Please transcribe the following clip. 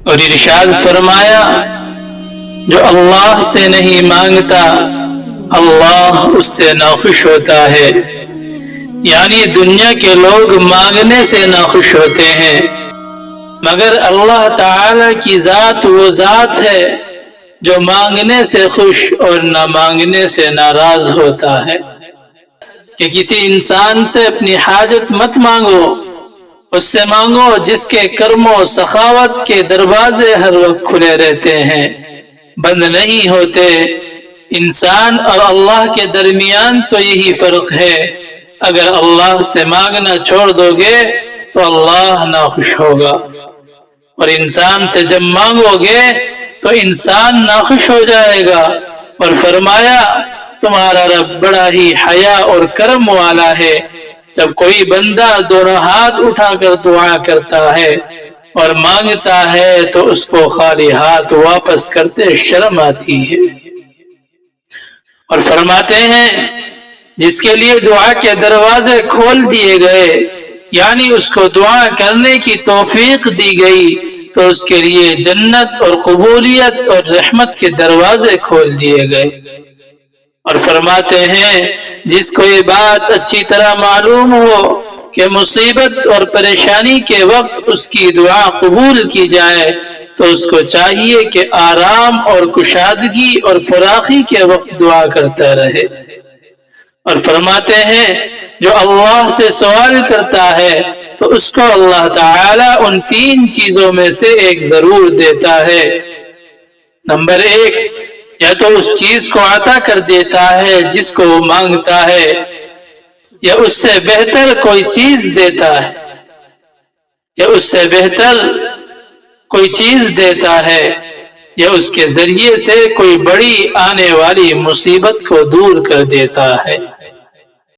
اور ارشاد فرمایا جو اللہ سے نہیں مانگتا اللہ اس سے ناخوش ہوتا ہے، یعنی دنیا کے لوگ مانگنے سے ناخوش ہوتے ہیں، مگر اللہ تعالی کی ذات وہ ذات ہے جو مانگنے سے خوش اور نہ مانگنے سے ناراض ہوتا ہے۔ کہ کسی انسان سے اپنی حاجت مت مانگو، اس سے مانگو جس کے کرم و سخاوت کے دروازے ہر وقت کھلے رہتے ہیں، بند نہیں ہوتے۔ انسان اور اللہ کے درمیان تو یہی فرق ہے، اگر اللہ سے مانگنا چھوڑ دو گے تو اللہ ناخوش ہوگا، اور انسان سے جب مانگو گے تو انسان ناخوش ہو جائے گا۔ اور فرمایا تمہارا رب بڑا ہی حیا اور کرم والا ہے، جب کوئی بندہ دونوں ہاتھ اٹھا کر دعا کرتا ہے اور مانگتا ہے تو اس کو خالی ہاتھ واپس کرتے شرم آتی ہے۔ اور فرماتے ہیں جس کے لیے دعا کے دروازے کھول دیے گئے، یعنی اس کو دعا کرنے کی توفیق دی گئی، تو اس کے لیے جنت اور قبولیت اور رحمت کے دروازے کھول دیے گئے۔ اور فرماتے ہیں جس کو یہ بات اچھی طرح معلوم ہو کہ مصیبت اور پریشانی کے وقت اس کی دعا قبول کی جائے تو اس کو چاہیے کہ آرام اور کشادگی اور فراخی کے وقت دعا کرتا رہے۔ اور فرماتے ہیں جو اللہ سے سوال کرتا ہے تو اس کو اللہ تعالی ان تین چیزوں میں سے ایک ضرور دیتا ہے۔ نمبر 1، یا تو اس چیز کو عطا کر دیتا ہے جس کو وہ مانگتا ہے، یا اس سے بہتر کوئی چیز دیتا ہے، یا اس سے بہتر کوئی چیز دیتا ہے، یا اس کے ذریعے سے کوئی بڑی آنے والی مصیبت کو دور کر دیتا ہے۔